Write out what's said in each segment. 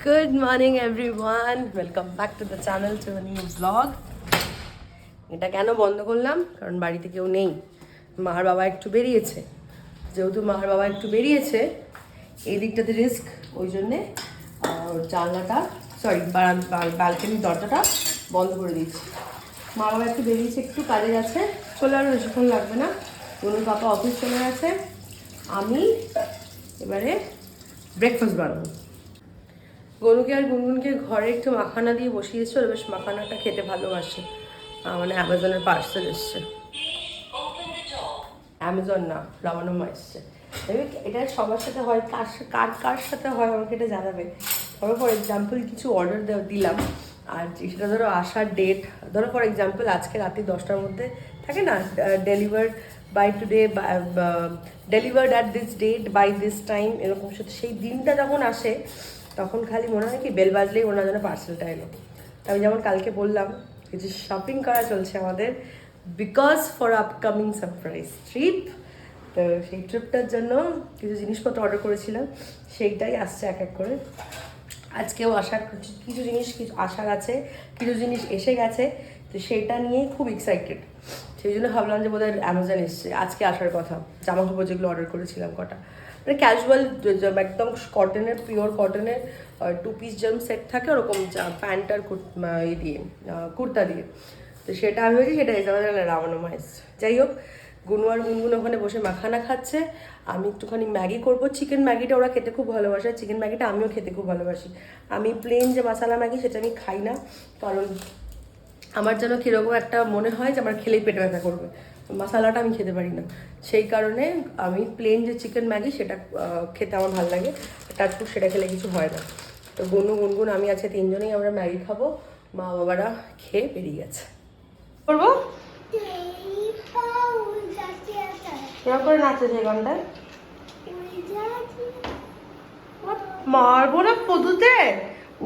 Good morning everyone, welcome back to the channel to a new vlog. এটা কেন বন্ধ করলাম কারণ বাড়িতে কেউ নেই, মার বাবা একটু বেরিয়েছে। যেহেতু মার বাবা একটু বেরিয়েছে এই দিকটাতে রিস্ক, ওই জন্যে জানলাটা ব্যালকনির দরজাটা বন্ধ করে দিচ্ছি। মা বাবা একটু বেরিয়েছে, একটু কাজে গেছে, চলে আর বেশিক্ষণ লাগবে না। গনুর পাপা অফিস চলে গেছে, আমি এবারে ব্রেকফাস্ট বানাবো। গনুকে আর গুনগুনকে ঘরে একটু মাখানা দিয়ে বসিয়েছে, ওরা বেশ মাখানাটা খেতে ভালোবাসে। মানে অ্যামাজনের পার্সেল এসছে, অ্যামাজন না রামানুমা এসছে। এটা সবার সাথে হয়, কার কার সাথে হয় আমাকে এটা জানাবে। ধরো ফর এক্সাম্পল কিছু অর্ডার দিলাম, আর সেটা ধরো আসার ডেট, ধরো ফর এক্সাম্পল আজকে রাতে 10টার মধ্যে থাকে না, delivered by today, delivered at this date by this time, এরকম সাথে সেই দিনটা যখন আসে তখন খালি মনে হয় কি বেল বাজলেই ওনার জন্য পার্সেলটা এলো। আমি যেমন কালকে বললাম কিছু শপিং করা চলছে আমাদের, because for upcoming surprise trip. তো সেই ট্রিপটার জন্য কিছু জিনিসপত্র অর্ডার করেছিলাম, সেইটাই আসছে এক এক করে। আজকেও আসার কিছু জিনিস আসার আছে, কিছু জিনিস এসে গেছে, তো সেইটা নিয়েই খুব এক্সাইটেড। সেই জন্য ভাবলাম যে বোধহয় অ্যামাজন এসছে, আজকে আসার কথা। জামা কাপড় যেগুলো অর্ডার করেছিলাম কটা, মানে ক্যাজুয়াল একদম কটনের, পিওর কটনের 2 পিস জাম সেট থাকে ওরকম, প্যান্ট আর দিয়ে কুর্তা দিয়ে। তো সেটা আমি হয়েছি, সেটা এসে রামানুমা এসছে। যাই হোক, গুনু আর গুনগুন ওখানে বসে মাখানা খাচ্ছে, আমি একটুখানি ম্যাগি করবো। চিকেন ম্যাগিটা ওরা খেতে খুব ভালোবাসে, চিকেন ম্যাগিটা আমিও খেতে খুব ভালোবাসি। আমি প্লেন যে মশলা ম্যাগি সেটা আমি খাই না, কারণ আমার যেন কীরকম একটা মনে হয় যে আমার খেলেই পেটে ব্যথা করবে, মশলাটা আমি খেতে পারি না। সেই কারণে আমি প্লেন যে চিকেন ম্যাগি সেটা খেতে আমার ভালো লাগে, তারপর সেটা খেলে কিছু হয় না। তো গনু গুনগুন আমি আছে, তিনজনেই আমরা ম্যাগি খাবো, মা বাবারা খেয়ে বেরিয়ে গেছে। করবো এরকম করে নাচছে সেই গানটায়, মারবো না পদুতে,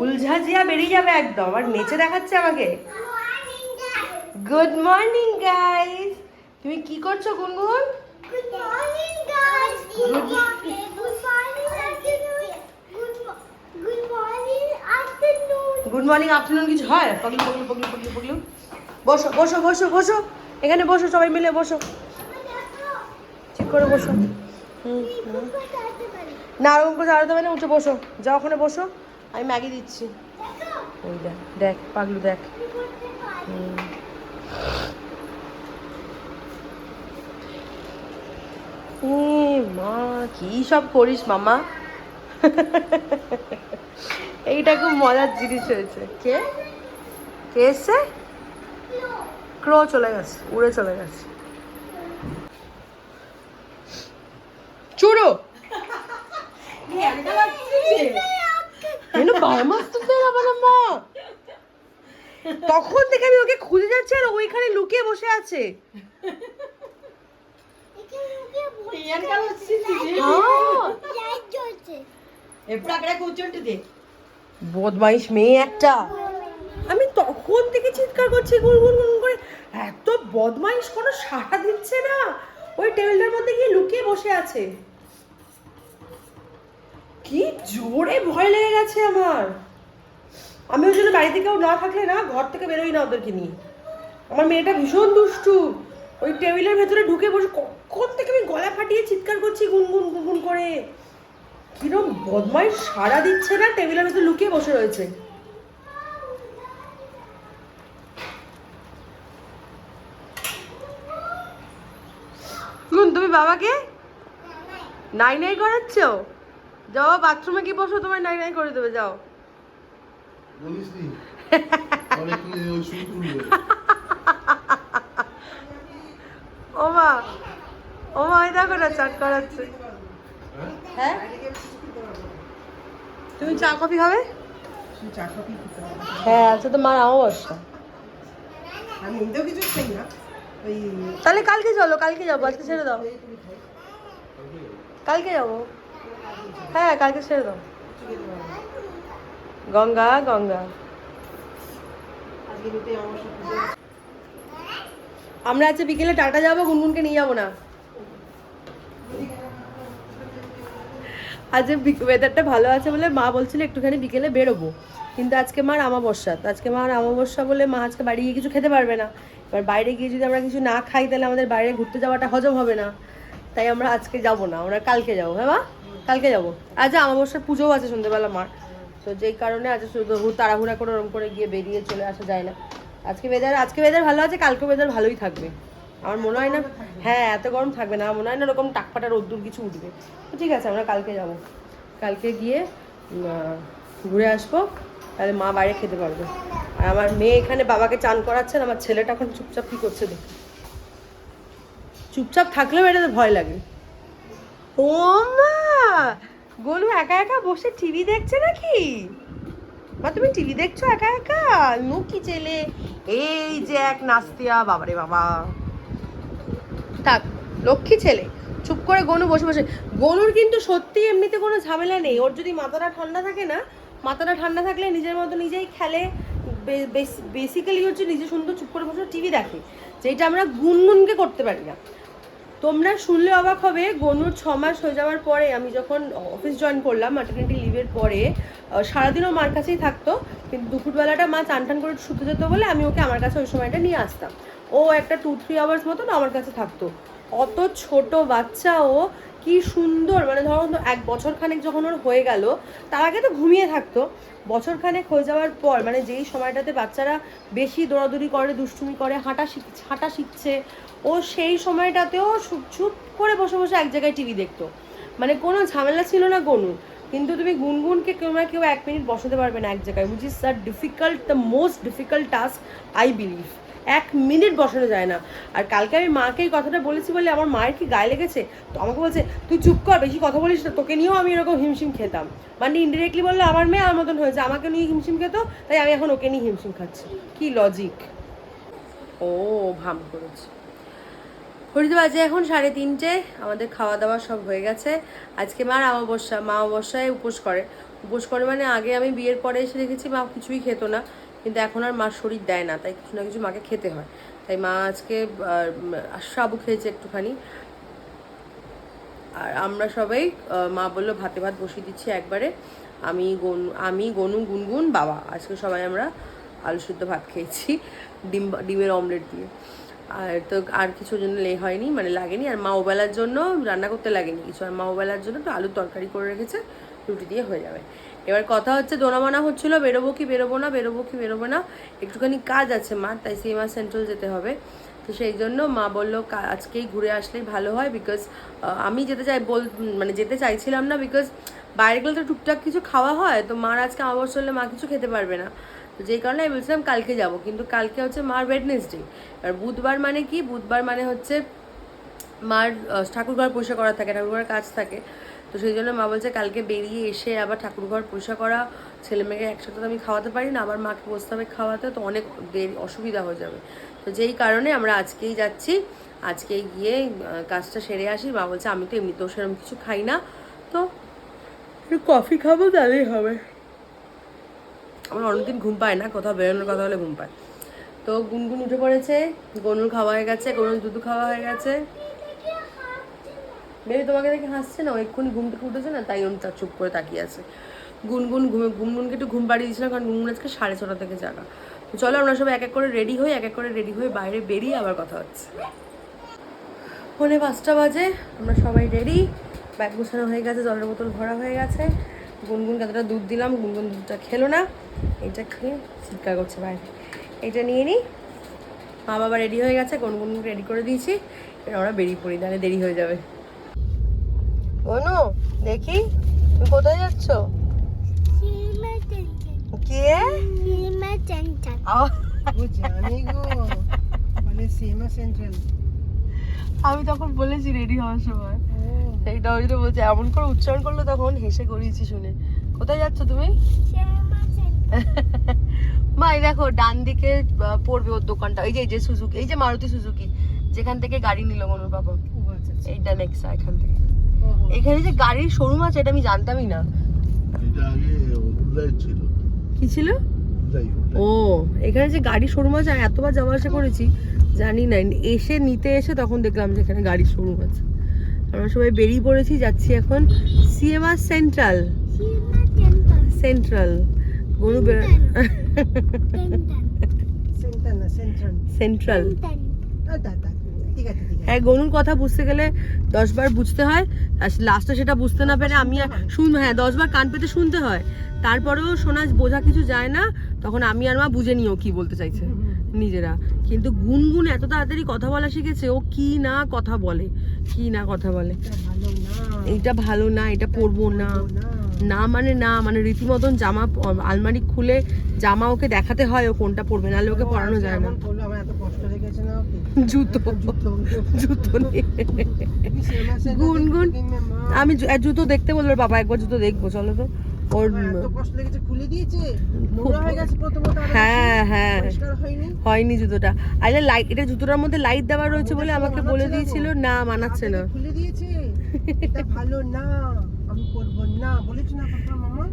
উলঝাঝিয়া বেরিয়ে যাবে একদম, আর নেচে দেখাচ্ছে আমাকে। গুড মর্নিং গাইস, তুমি কি করছো গুনগুন? Good morning guys, good morning, good morning afternoon. Good morning afternoon কিছু হয়? পগলু পগলু পগলু পগলু পগলু, বসো বসো বসো বসো, এখানে বসো, সবাই মিলে বসো, ঠিক করে বসো। না ওরকম করে দাঁড়াতে হবে না, উঠে বসো, যাও ওখানে বসো, আমি ম্যাগি দিচ্ছি। ওই দেখ দেখ পাগলু দেখ। মা কি সব করিস মামা। এইটা খুব মজার জিনিস হয়েছে। কে কে এসছে? ক্রো চলে গেছে, উড়ে চলে গেছে। চুড়ো তখন থেকে আমি ওকে খুঁজে যাচ্ছি, আর ওইখানে লুকিয়ে বসে আছে। বদমাইশ মেয়ে একটা, আমি তখন থেকে চিৎকার করছি গুনগুন গুনগুন করে, এত বদমাইশ, কোনো সাড়া দিচ্ছে না, ওই টেবিলটার মধ্যে গিয়ে লুকিয়ে বসে আছে। কি জোরে ভয় লেগে গেছে আমার। আমি ওই জন্য বাড়িতে কেউ না থাকলে না, ঘর থেকে বেরোই না ওদেরকে নিয়ে। আমার মেয়েটা ভীষণ দুষ্টু, ওই টেবিলের ভেতরে ঢুকে বসে কখন থেকে আমি গলা ফাটিয়ে চিৎকার করছি গুনগুন গুনগুন করে। কিরম বদমাইশ, সাড়া দিচ্ছে না, টেবিলের ভেতরে লুকিয়ে বসে রয়েছে। তুমি বাবাকে নাই নাই করাচ্ছ? যাও বাথরুমে কি বসো, তোমার নাই নাই করে দেবে, যাও। ওমা ওমা, ওই দেখো না চাট করাচ্ছে। হ্যাঁ তুমি চা কফি খাবে? হ্যাঁ আচ্ছা, তো মার অমাবস্যা, তাহলে কালকে চলো, কালকে যাবো, আজকে ছেড়ে দাও, কালকে যাবো। হ্যাঁ কালকে ছেড়ে দাও। গঙ্গা গঙ্গা, আমরা আজকে বিকেলে টাটা যাবো, গুনগুনকে নিয়ে যাবো না। আজ ওয়েদারটা ভালো আছে বলে মা বলছিল একটুখানি বিকেলে বেরোবো, কিন্তু আজকে মার আমাবস্যা, তো আজকে মার আমাবস্যা বলে মা আজকে বাড়ি গিয়ে কিছু খেতে পারবে না। এবার বাইরে গিয়ে যদি আমরা কিছু না খাই তাহলে আমাদের বাইরে ঘুরতে যাওয়াটা হজম হবে না, তাই আমরা আজকে যাব না, আমরা কালকে যাবো। হ্যাঁ মা, কালকে যাবো। আজ আমাবস্যার পুজোও আছে সন্ধ্যেবেলা মার, তো যেই কারণে আজ শুধু তাড়াহুড়া করে ওরম করে গিয়ে বেরিয়ে চলে আসা যায় না। আজকে ওয়েদার ভালো আছে, কালকে ওয়েদার ভালোই থাকবে আমার মনে হয় না। হ্যাঁ, এত গরম থাকবে না আমার মনে হয় না, ওরকম টাকপাটা রোদ্দুর কিছু উঠবে। তো ঠিক আছে, আমরা কালকে যাব, কালকে গিয়ে ঘুরে আসবো, তাহলে মা বাইরে খেতে পারবে। আর আমার মেয়ে এখানে বাবাকে চান করাচ্ছেন, আমার ছেলেটা এখন চুপচাপ কী করছে দেখো, চুপচাপ থাকলেও এটাতে ভয় লাগে। ও মা, গোলু একা একা বসে টিভি দেখছে নাকি? মা তুমি টিভি দেখছো একা একা? কি ছেলে, এই যে এক নাস্তিয়া, বাবারে বাবা। থাক, লক্ষ্মী ছেলে, চুপ করে গনু বসে বসে। গনুর কিন্তু সত্যি এমনিতে কোনো ঝামেলা নেই, ওর যদি মাথাটা ঠান্ডা থাকে না, মাথাটা ঠান্ডা থাকলে নিজের মতো নিজেই খেলে, বেসিক্যালি হচ্ছে নিজে সুন্দর চুপ করে বসে টিভি দেখে, যেটা আমরা গুনগুনকে করতে পারি না। তোমরা শুনলে অবাক হবে, গনুর 6 মাস হয়ে যাওয়ার পরে আমি যখন অফিস জয়েন করলাম ম্যাটারনিটি লিভের পরে, সারাদিনও মার কাছেই থাকতো, কিন্তু দুপুরবেলাটা মা চান টান করে শুতে যেত বলে আমি ওকে আমার কাছে ওই সময়টা নিয়ে আসতাম। ও একটা 2-3 আওয়ার্স মতন আমার কাছে থাকতো। অত ছোট বাচ্চা ও, কি সুন্দর, মানে ধরো 1 বছর খানেক যখন ওর হয়ে গেল, তার আগে তো ঘুমিয়ে থাকতো, বছর খানেক হয়ে যাওয়ার পর মানে যেই সময়টাতে বাচ্চারা বেশি দৌড়াদৌড়ি করে, দুষ্টুমি করে, হাঁটা শিখছে, ও সেই সময়টাতেও চুপ করে বসে বসে এক জায়গায় টিভি দেখতো, মানে কোনো ঝামেলা ছিল না গনু। কিন্তু তুমি গুনগুনকে কেউ 1 মিনিট বসাতে পারবে না এক জায়গায়, which is the most difficult task I believe. 1 minute বসানো যায় না। আর কালকে আমি মাকে এই কথাটা বলেছি বলে আমার মায়ের কি গায়ে লেগেছে, তো আমাকে বলছে তুই চুপ কর, বেশি কথা বলিস না, তোকে নিয়েও আমি এরকম হিমশিম খেতাম। মানে ইনডিরেক্টলি বললে আমার মেয়ে আমার মতন হয়েছে, আমাকে নিয়ে হিমশিম খেতো, তাই আমি এখন ওকে নিয়ে হিমশিম খাচ্ছি। কি লজিক। ও ভাম করেছে। ঘড়িতে বাজে এখন 3:30, আমাদের খাওয়া দাওয়া সব হয়ে গেছে। আজকে মার আমাবস্যা, মা অমাবস্যায় উপোস করে মানে আগে আমি বিয়ের পরে এসে দেখেছি মা কিছুই খেত না, কিন্তু এখন আর মার শরীর দেয় না, তাই কিছু না কিছু মাকে খেতে হয়। তাই মা আজকে সাবু খেয়েছে একটুখানি, আর আমরা সবাই, মা বললো ভাত বসিয়ে দিচ্ছি একবারে। আমি গনু, গুনগুন, বাবা, আজকে সবাই আমরা আলু সিদ্ধ ভাত খেয়েছি ডিমের অমলেট দিয়ে। আর তো আর কিছুর জন্য হয়নি, মানে লাগেনি। আর মা ওবেলার জন্য রান্না করতে লাগেনি কিছু, আর মা ওবেলার জন্য তো আলুর তরকারি করে রেখেছে, রুটি দিয়ে হয়ে যাবে। এবার কথা হচ্ছে, দোনামানা হচ্ছিল বেরোবো কি বেরোবো না, একটুখানি কাজ আছে মার, তাই সিএমা সেন্ট্রাল যেতে হবে। তো সেই জন্য মা বললো আজকেই ঘুরে আসলেই ভালো হয়, বিকজ আমি যেতে চাইছিলাম না, বিকজ বাইরে গেলে তো টুকটাক কিছু খাওয়া হয়, তো মার আজকে আমার চললে মা কিছু খেতে পারবে না, তো যেই কারণে আমি বলছিলাম কালকে যাব, কিন্তু কালকে হচ্ছে মার ওয়েডনেসডে। আর বুধবার মানে কি, বুধবার মানে হচ্ছে মার ঠাকুরঘর পরিষ্কার করা থাকে, ঠাকুরঘরের কাজ থাকে, তো সেই জন্য মা বলছে কালকে বেরিয়ে এসে আবার ঠাকুরঘর পরিষ্কার করা, ছেলে মেয়েকে একসাথে তো আমি খাওয়াতে পারি না, আবার মাকে বসতে হবে খাওয়াতে, তো অনেক অসুবিধা হয়ে যাবে। তো যেই কারণে আমরা আজকেই যাচ্ছি, আজকেই গিয়ে কাজটা সেরে আসি। মা বলছে আমি তো এমনিতেও সেরকম কিছু খাই না, তো একটু কফি খাবো তাহলেই হবে। আমার অনেকদিন ঘুম পায় না, কোথাও বেরোনোর কথা হলে ঘুম পায়। তো গুনগুন উঠে পড়েছে, গনুর খাওয়া হয়ে গেছে, গনুর দুধ খাওয়া হয়ে গেছে। বেবি তোমাকে দেখে হাসছে না, এক্ষুনি ঘুম থেকে উঠেছে না, তাই তার চুপ করে তাকিয়ে আছে। গুনগুনকে একটু ঘুম পাড়িয়ে দিয়েছিলাম, কারণ গুনগুন আজকে 6:30 থেকে জাগা। তো চলো আমরা সবাই এক এক করে রেডি হয়ে বাইরে বেরিয়ে আবার কথা হচ্ছে। 5:45 বাজে, আমরা সবাই রেডি, ব্যাগ গোছানো হয়ে গেছে, জলের বোতল ভরা হয়ে গেছে। গুনগুন কতটা দুধ দিলাম, গুনগুন দুধটা খেলো না, এইটা খেয়ে চিৎকার করছে বাইরে। এইটা নিয়ে নিই। মা বাবা রেডি হয়ে গেছে, গুনগুন রেডি করে দিয়েছি, এবার আমরা বেরিয়ে পড়ি, তাহলে দেরি হয়ে যাবে। অনু দেখি তুমি কোথায় যাচ্ছ? কে? আমি তখন বলেছি রেডি হওয়ার সময়, সেইটা ওই তো বলছে, এমন করে উচ্চারণ করলো তখন হেসে করিয়েছি শুনে। কোথায় যাচ্ছ তুমি? মা এই দেখো ডান দিকে পড়বে ওর দোকানটা, এই যে সুজুকি, এই যে মারুতি সুজুকি, যেখান থেকে গাড়ি নিল মনুর বাবা, এইটা নেক্সা, এখান থেকে। এখানে যে গাড়ির শোরুম আছে এটা আমি জানতামই না। কি ছিল? ও, এখানে যে গাড়ির শোরুম আছে, এতবার যাওয়া আসা করেছি জানি না, নিতে এসে তখন দেখলাম যে এখানে গাড়ির শোরুম আছে। আমরা সবাই বেরিয়ে পড়েছি, যাচ্ছি এখন সিএমআর সেন্ট্রাল। সেন্ট্রাল গনু সেন্ট্রাল। হ্যাঁ, গনুর কথা বুঝতে গেলে 10 বার বুঝতে হয়, আর লাস্টে সেটা বুঝতে না পেরে আমি হ্যাঁ 10 বার কান পেতে শুনতে হয়, তারপরেও শোনা বোঝা কিছু যায় না, তখন আমি আর মা বুঝে নিও কি বলতে চাইছে নিজেরা। কিন্তু গুনগুন এত তাড়াতাড়ি কথা বলা শিখেছে, ও কি না কথা বলে, কি না কথা বলে, এইটা ভালো না, এটা পরবো না, না মানে না মানে রীতিমতন জামা আলমারি খুলে জামা ওকে দেখাতে হয় ও কোনটা পরবে, নাহলে ওকে পরানো যায় না। জুতো জুতো নিয়ে গুনগুন আমি জুতো দেখতে বললো বাবা, একবার জুতো দেখবো চলো তো। ওর হ্যাঁ হ্যাঁ হয়নি জুতোটা, আরে লাইট, এটা জুতোটার মধ্যে লাইট দেওয়া রয়েছে বলে আমাকে বলে দিয়েছিল, না মানাচ্ছে না। খুলে দিয়েছে, এটা ভালো না, আমি পরবো না বলেছ না পাপা মামা।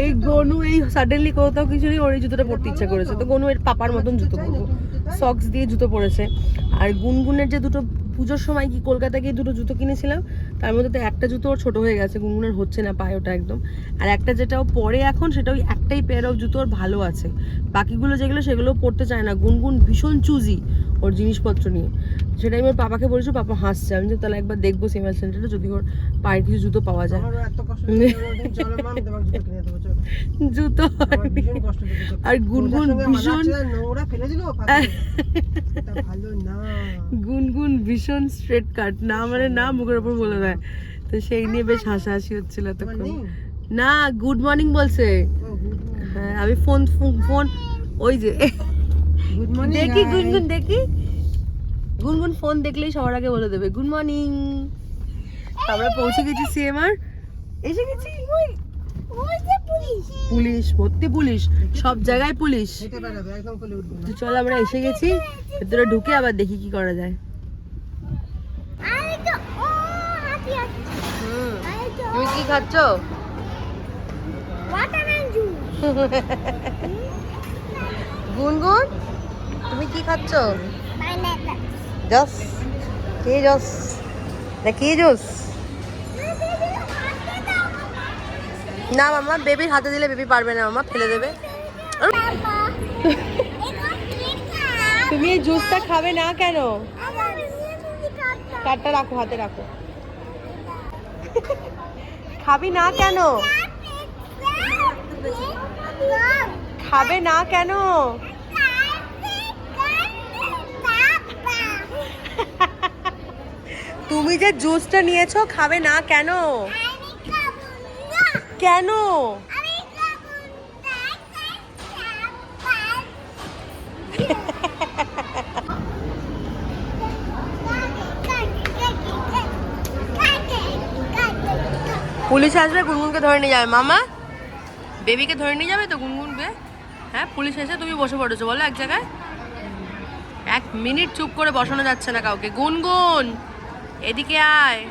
এই গনু এই সাডেনলি কোথাও কিছু নেই, ওর এই জুতোটা পরতে ইচ্ছা করেছে, তো গনু এর পাপার মতন জুতো পরবো, সক্স দিয়ে জুতো পরেছে। আর গুনগুনের যে দুটো পুজোর সময় কি কলকাতায় গিয়ে দুটো জুতো কিনেছিলাম, তার মধ্যে তো একটা জুতো ওর ছোট হয়ে গেছে, গুনগুনের হচ্ছে না পায়ে ওটা একদম, আর একটা যেটা ও পরে এখন সেটা ওই একটাই পেয়ার অফ জুতো ওর ভালো আছে, বাকিগুলো যেগুলো সেগুলো পরতে চায় না। গুনগুন ভীষণ চুজি ওর জিনিসপত্র নিয়ে, সেটাই আমি ওর পাপাকে বলেছি, পাপা হাসছে। আমি যে তাহলে একবার দেখবো সিএমআর সেন্টারে যদি ওর পায়ের কিছু জুতো পাওয়া যায়। জুতো আর গুনগুন ভীষণ গুনগুন ভীষণ স্ট্রেট কাট, না মানে না মুখের উপর বলে দেয়, তো সেই নিয়ে বেশ হাসাহাসি হচ্ছিল তখন। না গুড মর্নিং বলছে, হ্যাঁ আমি ফোন ফোন ওই যে দেখি গুনগুন, দেখি গুনগুন ফোন দেখলেই সবার আগে বলে দেবে গুড মর্নিং। আমরা পৌঁছে গেছি সিএমআর, এসে গেছি। পুলিশ ভর্তি, পুলিশ সব জায়গায় পুলিশ। চল আমরা এসে গেছি, ভেতরে ঢুকে আবার দেখি কি করা যায়। তুমি কি খাচ্ছ? গুনগুন তুমি কি খাচ্ছ? জস কি জস, কি জুস? না মামা, বেবির হাতে দিলে বেবি পারবে না মামা, ফেলে দেবে। তুমি এই জুসটা খাবে না কেন? কাঠটা রাখো, হাতে রাখো। খাবি না কেন? খাবে না কেন? তুমি যে জুসটা নিয়েছো খাবে না কেন? কেন? পুলিশ আসবে, গুনগুনকে ধরে নিয়ে যাবে মামা, বেবিকে ধরে নিয়ে যাবে তো গুনগুনকে। হ্যাঁ পুলিশ এসে তুমি বসে পড়েছো বলো এক জায়গায়, 1 মিনিট চুপ করে বসানো যাচ্ছে না কাউকে। গুনগুন এদিকে আয়।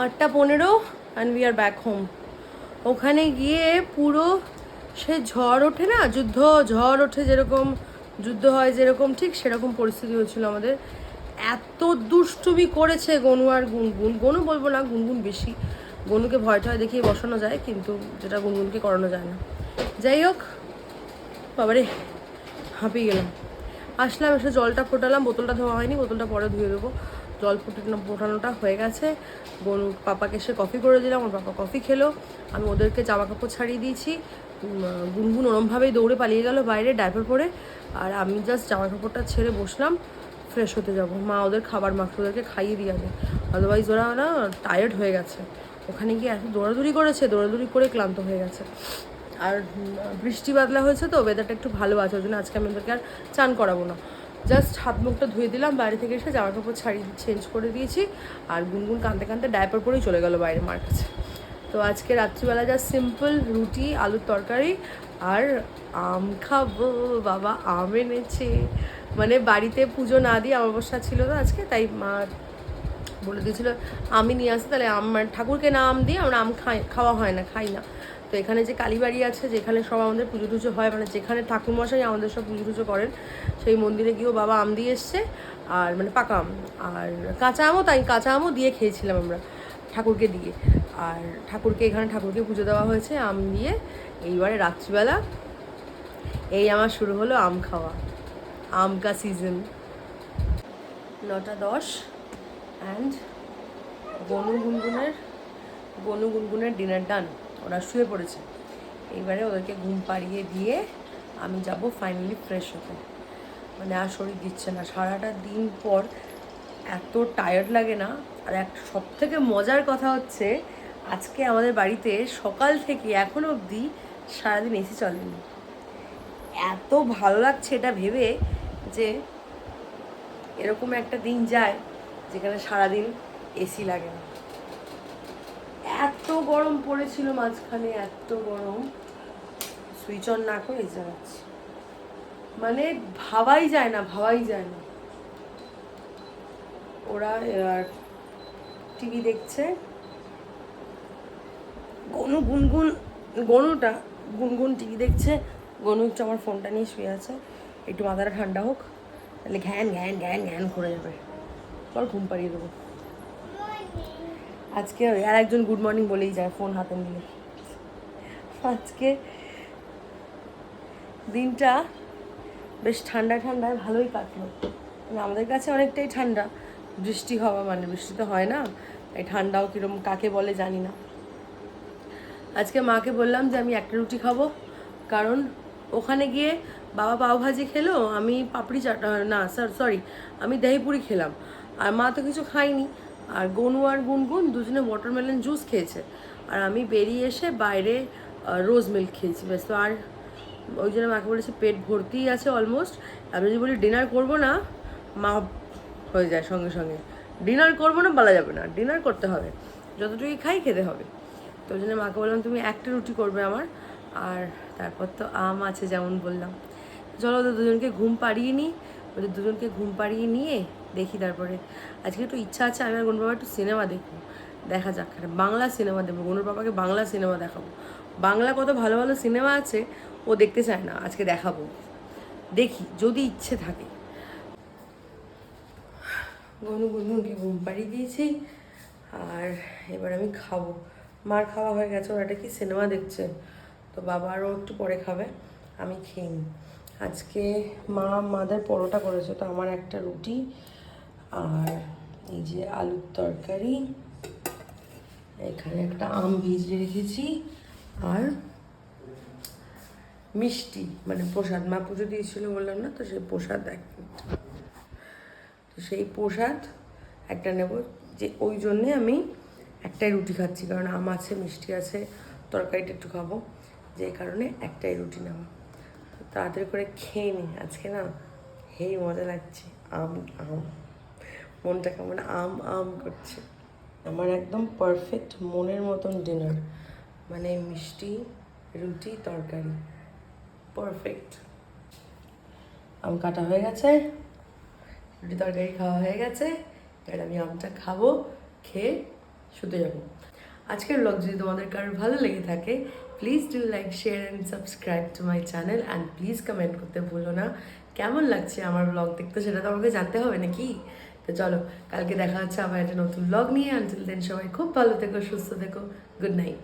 8:15 and we are back home. ওখানে গিয়ে পুরো সে ঝড় ওঠে না, ঝড় ওঠে যেরকম, যুদ্ধ হয় যেরকম, ঠিক সেরকম পরিস্থিতি হয়েছিল আমাদের। এত দুষ্টুমি করেছে গনু আর গুনগুন, গনু বলবো না, গুনগুন বেশি। গনুকে ভয় টয় দেখিয়ে বসানো যায়, কিন্তু যেটা গুনগুনকে করানো যায় না। যাই হোক বাবারে হাঁপিয়ে গেলাম। আসলাম, এসে জলটা ফোটালাম, বোতলটা ধোয়া হয়নি, বোতলটা পরে ধুয়ে দেবো। জল ফোটানোটা হয়ে গেছে। গনু পাপাকে এসে কফি করে দিলাম, ওর পাপা কফি খেলো, আমি ওদেরকে জামা কাপড় ছাড়িয়ে দিয়েছি। গুনগুন ওরমভাবেই দৌড়ে পালিয়ে গেল বাইরে ডাইপার পরে, আর আমি জাস্ট জামা কাপড়টা ছেড়ে বসলাম, ফ্রেশ হতে যাব। মা ওদের খাবার মাখতে, ওদেরকে খাইয়ে দিয়ে যাবে, আদারওয়াইজ ওরা না টায়ার্ড হয়ে গেছে। ওখানে গিয়ে এত দৌড়াদৌড়ি করেছে, দৌড়াদৌড়ি করে ক্লান্ত হয়ে গেছে। আর বৃষ্টি বাদলা হয়েছে তো, ওয়েদারটা একটু ভালো আছে, ওই জন্য আজকে আমি ওদেরকে আর চান করাবো না। জাস্ট হাত মুখটা ধুয়ে দিলাম, বাইরে থেকে এসে জামা কাপড় ছাড়িয়ে চেঞ্জ করে দিয়েছি। আর গুনগুন কাঁদতে কাঁদতে ডাইপার পরেই চলে গেল বাইরে মার কাছে। তো আজকে রাত্রিবেলা যা সিম্পল রুটি, আলুর তরকারি আর আম খাবো। বাবা আম এনেছে, মানে বাড়িতে পুজো না দিয়ে অমাবস্যা ছিল তো আজকে, তাই মা বলে দিয়েছিল আমি নিয়ে আসতে, তাহলে আমার ঠাকুরকে না আম দিয়ে আমরা আম খাওয়া হয় না, খাই না। তো এখানে যে কালীবাড়ি আছে, যেখানে সব আমাদের পুজো টুজো হয়, মানে যেখানে ঠাকুরমশাই আমাদের সব পুজো টুজো করেন, সেই মন্দিরে গিয়েও বাবা আম দিয়ে এসছে। আর মানে পাকা আম, আর কাঁচা আমও তাই, কাঁচা আমও দিয়ে খেয়েছিলাম আমরা ঠাকুরকে দিয়ে। আর এখানে ঠাকুরকে পুজো দেওয়া হয়েছে আম দিয়ে। এইবারে রাত্রিবেলা এই আমার শুরু হলো আম খাওয়া, আম কা সিজন। 9:10 অ্যান্ড গনু গুনগুনের ডিনার ডান, ওরা শুয়ে পড়েছে। এইবারে ওদেরকে ঘুম পাড়িয়ে দিয়ে আমি যাব ফাইনালি ফ্রেশ হতে। মানে আর শরীর দিচ্ছে না, সারাটা দিন পর এত টায়ার্ড লাগে না। আর সব থেকে মজার কথা হচ্ছে আজকে আমাদের বাড়িতে সকাল থেকে এখনো অবধি সারাদিন এসি চলেনি। এত ভালো লাগছে এটা ভেবে যে এরকম একটা দিন যায় যেখানে সারাদিন এসি লাগে না। এত গরম পড়েছিল মাঝখানে, এত গরম, সুইচ অন না করে এসে যাচ্ছে, মানে ভাবাই যায় না। ওরা টিভি দেখছে, গুনগুন টিভি দেখছে, গনু হচ্ছে আমার ফোনটা নিয়ে শুয়ে আছে। একটু মাথাটা ঠান্ডা হোক, তাহলে ঘ্যান ঘ্যান ঘ্যান ঘ্যান করে যাবে। চল ঘুম পাড়িয়ে দেবো। আজকে আর একজন গুড মর্নিং বলেই যায় ফোন হাতে নিয়ে। আজকে দিনটা বেশ ঠান্ডায় ভালোই কাটলো। মানে আমাদের কাছে অনেকটাই ঠান্ডা, বৃষ্টি হওয়া মানে, বৃষ্টি তো হয় না, এই ঠান্ডাও কীরকম কাকে বলে জানি না। আজকে মাকে বললাম যে আমি একটা রুটি খাবো, কারণ ওখানে গিয়ে বাবা পাওভাজি খেলো, আমি পাপড়ি চাট না সরি আমি দহিপুরি খেলাম, আর মা তো কিছু খায়নি। আর গনু আর গুনগুন দুজনে ওয়াটারমেলন জুস খেয়েছে, আর আমি বেরিয়ে এসে বাইরে রোজ মিল্ক খেয়েছি ব্যাস। তো আর ওই জন্য মাকে বলেছি পেট ভর্তিই আছে অলমোস্ট। আমি যদি বলি ডিনার করবো না, মা হয়ে যায় সঙ্গে সঙ্গে, ডিনার করবো না বলা যাবে না, ডিনার করতে হবে, যতটুকু খাই খেতে হবে। তো ওই জন্য মাকে বললাম তুমি একটা রুটি করবে আমার, আর তারপর তো আম আছে যেমন বললাম। চলো ওদের দুজনকে ঘুম পাড়িয়ে নিই, ওদের দুজনকে ঘুম পাড়িয়ে নিয়ে দেখি। তারপরে আজকে একটু ইচ্ছা আছে আমি আর গনুর বাবা একটু সিনেমা দেখবো, দেখা যাক বাংলা সিনেমা দেখবো, গনুর বাবাকে বাংলা সিনেমা দেখাবো। বাংলা কত ভালো ভালো সিনেমা আছে ও দেখতে চায় না, আজকে দেখাবো, দেখি যদি ইচ্ছে থাকে। গুনগুনকে ঘুম পাড়িয়ে দিয়েছি, আর এবার আমি খাবো। মার খাওয়া হয়ে গেছে, ওরা একটা কি সিনেমা দেখছে, তো বাবা আরও একটু পরে খাবে, আমি খেয়ে নিই। আজকে মাদের পরোটা করেছে, তো আমার একটা রুটি, আর এই যে আলুর তরকারি, এখানে একটা আম ভিজিয়ে রেখেছি, আর মিষ্টি মানে প্রসাদ, মা পুজো দিয়েছিল বললাম না, তো সেই প্রসাদ তো সেই প্রসাদ একটা নেব, যে ওই জন্যে আমি একটাই রুটি খাচ্ছি, কারণ আম আছে, মিষ্টি আছে, তরকারিটা একটু খাবো, যে কারণে একটাই রুটি নেওয়া। তাড়াতাড়ি করে খেয়ে নিই, আজকে না হেই মজা লাগছে, আম মনটা কেমন আম করছে। আমার একদম পারফেক্ট মনের মতন ডিনার, মানে মিষ্টি, রুটি, তরকারি, পারফেক্ট। আম কাটা হয়ে গেছে, রুটি তরকারি খাওয়া হয়ে গেছে, এবার আমি আমটা খাবো, খেয়ে শুতে যাবো। আজকের ব্লগ যদি তোমাদের কারোর ভালো লেগে থাকে, please do like, share and subscribe to my channel, and please comment করতে ভুলো না কেমন লাগছে আমার ব্লগ দেখতে, সেটা তো আমাকে জানতে হবে নাকি। তো চলো, কালকে দেখা হচ্ছে আবার একটা নতুন ব্লগ নিয়ে। আনটিল দেন সবাই খুব ভালো থেকো, সুস্থ থেকো, গুড নাইট।